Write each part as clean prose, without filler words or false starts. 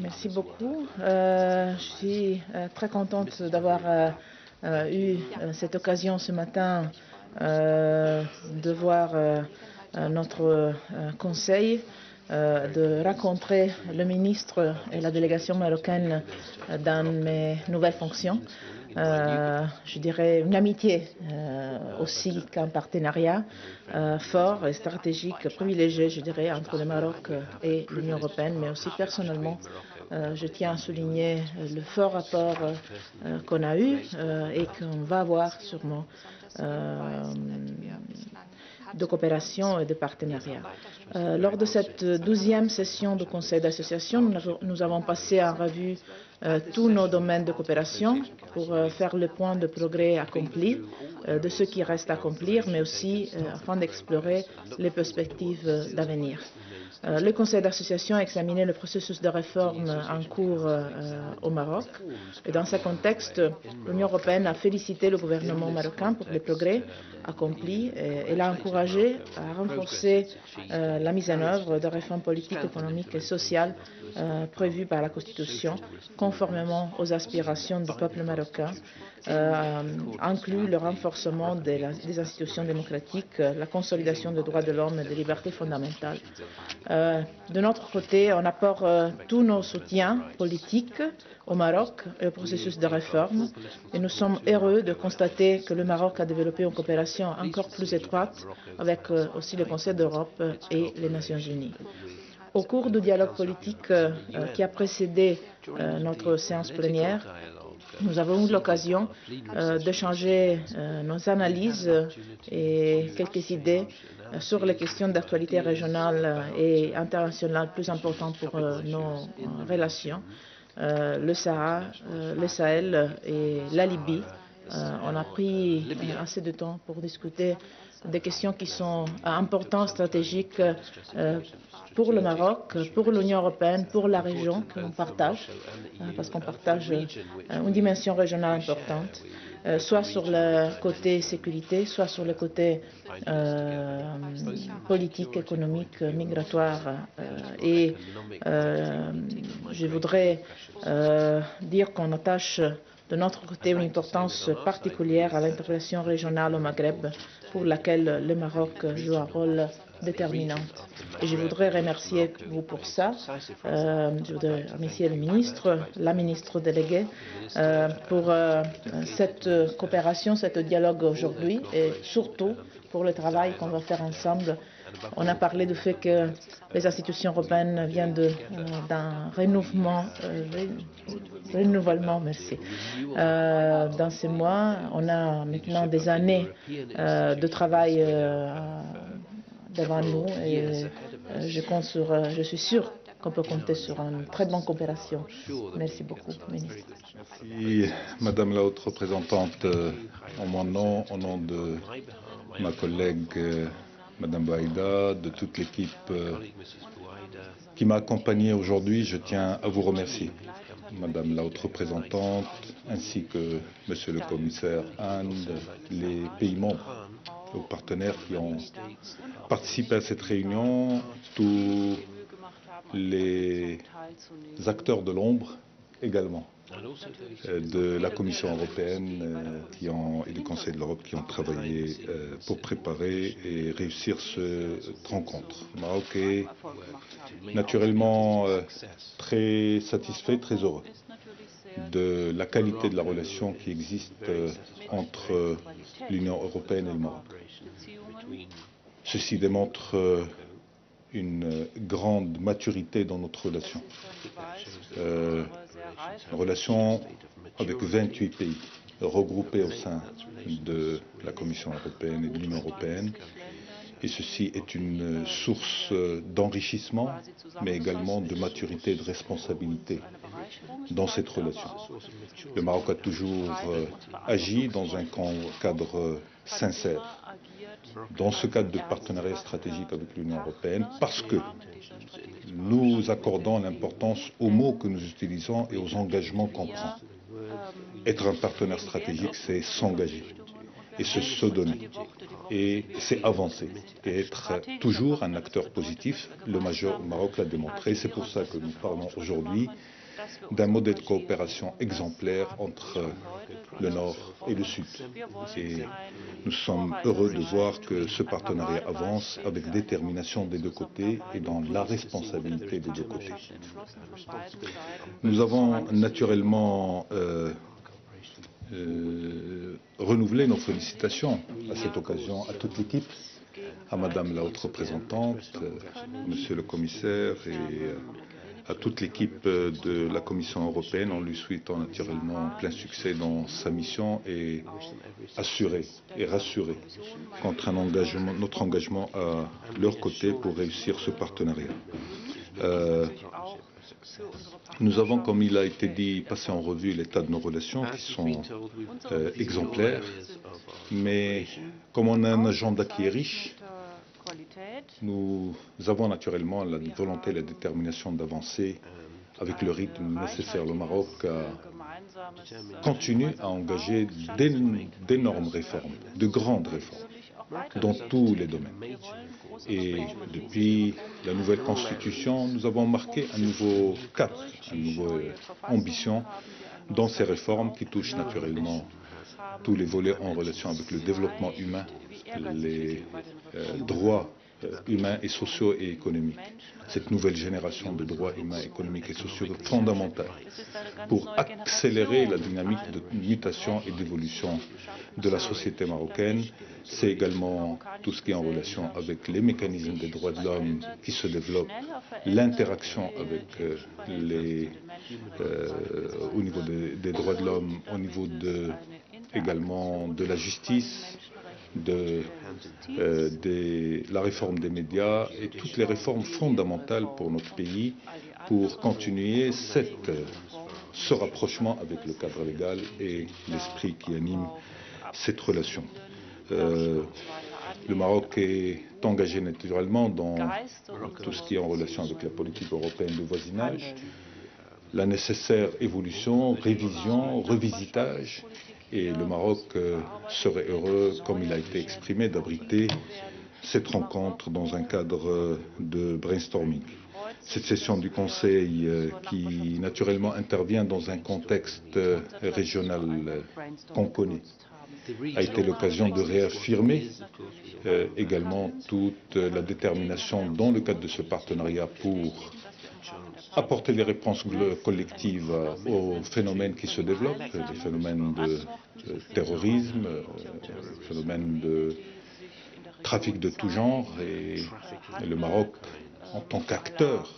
Merci beaucoup. Je suis très contente d'avoir eu cette occasion ce matin de voir notre conseil, de rencontrer le ministre et la délégation marocaine dans mes nouvelles fonctions. Je dirais une amitié aussi qu'un partenariat fort et stratégique, privilégié, je dirais, entre le Maroc et l'Union européenne, mais aussi personnellement, je tiens à souligner le fort rapport qu'on a eu et qu'on va avoir sûrement de coopération et de partenariat. Lors de cette 12e session du Conseil d'association, nous avons passé en revue tous nos domaines de coopération pour faire le point de progrès accomplis, de ce qui reste à accomplir, mais aussi afin d'explorer les perspectives d'avenir. Le Conseil d'association a examiné le processus de réforme en cours au Maroc. Et dans ce contexte, l'Union européenne a félicité le gouvernement marocain pour les progrès accomplis et l'a encouragé à renforcer la mise en œuvre de réformes politiques, économiques et sociales prévues par la Constitution, conformément aux aspirations du peuple marocain, inclut le renforcement des institutions démocratiques, la consolidation des droits de l'homme et des libertés fondamentales. De notre côté, on apporte tous nos soutiens politiques au Maroc et au processus de réforme et nous sommes heureux de constater que le Maroc a développé une coopération encore plus étroite avec aussi le Conseil d'Europe et les Nations Unies. Au cours du dialogue politique qui a précédé notre séance plénière, nous avons eu l'occasion d'échanger nos analyses et quelques idées sur les questions d'actualité régionale et internationale plus importantes pour nos relations, le Sahara, le Sahel et la Libye. On a pris assez de temps pour discuter des questions qui sont importantes, stratégiques pour le Maroc, pour l'Union européenne, pour la région que l'on partage, parce qu'on partage une dimension régionale importante, soit sur le côté sécurité, soit sur le côté politique, économique, migratoire. Et je voudrais dire qu'on attache de notre côté une importance particulière à l'intégration régionale au Maghreb, pour laquelle le Maroc joue un rôle déterminant. Et je voudrais remercier vous pour ça. Je voudrais remercier le ministre, la ministre déléguée, pour cette coopération, ce dialogue aujourd'hui et surtout pour le travail qu'on va faire ensemble. On a parlé du fait que les institutions européennes viennent d'un renouvellement, merci. Dans ces mois, on a maintenant des années de travail devant nous et je suis sûre qu'on peut compter sur une très bonne coopération. Merci beaucoup, ministre. Merci, Madame la Haute Représentante. En mon nom, au nom de ma collègue Madame Baïda, de toute l'équipe qui m'a accompagné aujourd'hui, je tiens à vous remercier, Madame la Haute Représentante, ainsi que Monsieur le Commissaire Hahn, les pays membres, aux partenaires qui ont participé à cette réunion, tous les acteurs de l'ombre également, de la Commission européenne et du Conseil de l'Europe qui ont travaillé pour préparer et réussir cette rencontre. Le Maroc est naturellement très satisfait, très heureux de la qualité de la relation qui existe entre l'Union européenne et le Maroc. Ceci démontre une grande maturité dans notre relation. Une relation avec 28 pays regroupés au sein de la Commission européenne et de l'Union européenne. Et ceci est une source d'enrichissement, mais également de maturité et de responsabilité dans cette relation. Le Maroc a toujours agi dans un cadre sincère, dans ce cadre de partenariat stratégique avec l'Union européenne, parce que nous accordons l'importance aux mots que nous utilisons et aux engagements qu'on prend. Être un partenaire stratégique, c'est s'engager. et se donner. Et c'est avancer et être toujours un acteur positif. Le Maroc l'a démontré. C'est pour ça que nous parlons aujourd'hui d'un modèle de coopération exemplaire entre le Nord et le Sud. Et nous sommes heureux de voir que ce partenariat avance avec détermination des deux côtés et dans la responsabilité des deux côtés. Nous avons naturellement renouvelé nos félicitations à cette occasion à toute l'équipe, à Madame la haute représentante, Monsieur le commissaire et à toute l'équipe de la Commission européenne en lui souhaitant naturellement plein succès dans sa mission et assurer et rassurer contre notre engagement à leur côté pour réussir ce partenariat. Nous avons, comme il a été dit, passé en revue l'état de nos relations qui sont exemplaires, mais comme on a un agenda qui est riche, nous avons naturellement la volonté et la détermination d'avancer avec le rythme nécessaire. Le Maroc continue à engager d'énormes réformes, de grandes réformes, dans tous les domaines. Et depuis la nouvelle constitution, nous avons marqué un nouveau cap, une nouvelle ambition dans ces réformes qui touchent naturellement tous les volets en relation avec le développement humain, les droits humains et sociaux et économiques. Cette nouvelle génération de droits humains, économiques et sociaux est fondamentale pour accélérer la dynamique de mutation et d'évolution de la société marocaine. C'est également tout ce qui est en relation avec les mécanismes des droits de l'homme qui se développent, l'interaction avec au niveau des droits de l'homme, au niveau également de la justice, de la réforme des médias et toutes les réformes fondamentales pour notre pays pour continuer ce rapprochement avec le cadre légal et l'esprit qui anime cette relation. Le Maroc est engagé naturellement dans tout ce qui est en relation avec la politique européenne de voisinage, la nécessaire évolution, révision, revisitage. Et le Maroc serait heureux, comme il a été exprimé, d'abriter cette rencontre dans un cadre de brainstorming. Cette session du Conseil, qui naturellement intervient dans un contexte régional qu'on connaît, a été l'occasion de réaffirmer également toute la détermination dans le cadre de ce partenariat pour apporter des réponses collectives aux phénomènes qui se développent, les phénomènes de terrorisme, les phénomènes de trafic de tout genre. Et le Maroc, en tant qu'acteur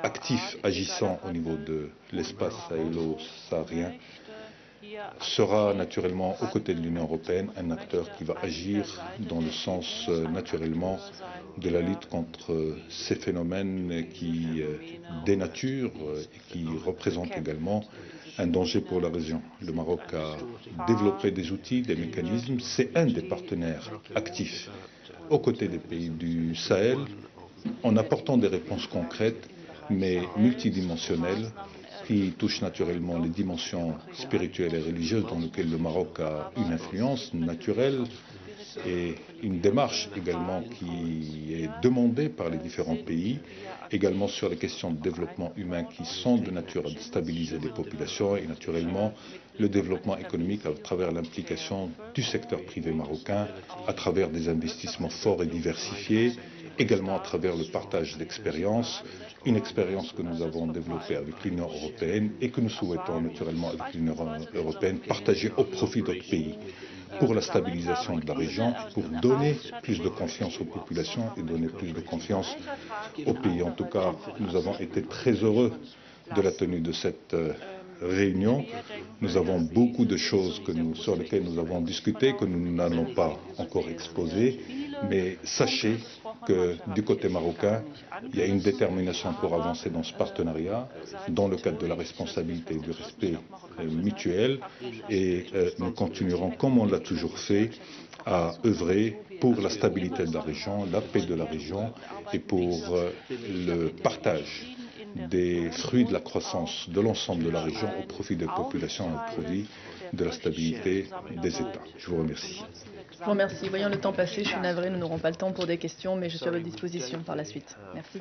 actif agissant au niveau de l'espace sahélo-saharien, sera naturellement aux côtés de l'Union européenne un acteur qui va agir dans le sens naturellement de la lutte contre ces phénomènes qui dénaturent et qui représentent également un danger pour la région. Le Maroc a développé des outils, des mécanismes. C'est un des partenaires actifs aux côtés des pays du Sahel en apportant des réponses concrètes mais multidimensionnelles qui touchent naturellement les dimensions spirituelles et religieuses dans lesquelles le Maroc a une influence naturelle et une démarche également qui est demandée par les différents pays, également sur les questions de développement humain qui sont de nature à stabiliser les populations et naturellement le développement économique à travers l'implication du secteur privé marocain, à travers des investissements forts et diversifiés, également à travers le partage d'expériences, une expérience que nous avons développée avec l'Union européenne et que nous souhaitons naturellement avec l'Union européenne partager au profit d'autres pays pour la stabilisation de la région, pour donner plus de confiance aux populations et donner plus de confiance aux pays. En tout cas, nous avons été très heureux de la tenue de cette réunion. Nous avons beaucoup de choses sur lesquelles nous avons discuté, que nous n'allons pas encore exposer, mais sachez que du côté marocain, il y a une détermination pour avancer dans ce partenariat, dans le cadre de la responsabilité et du respect mutuel, et nous continuerons, comme on l'a toujours fait, à œuvrer pour la stabilité de la région, la paix de la région et pour le partage des fruits de la croissance de l'ensemble de la région au profit des populations et au profit de la stabilité des États. Je vous remercie. Je vous remercie. Voyant le temps passer, je suis navré, nous n'aurons pas le temps pour des questions, mais je suis à votre disposition par la suite. Merci.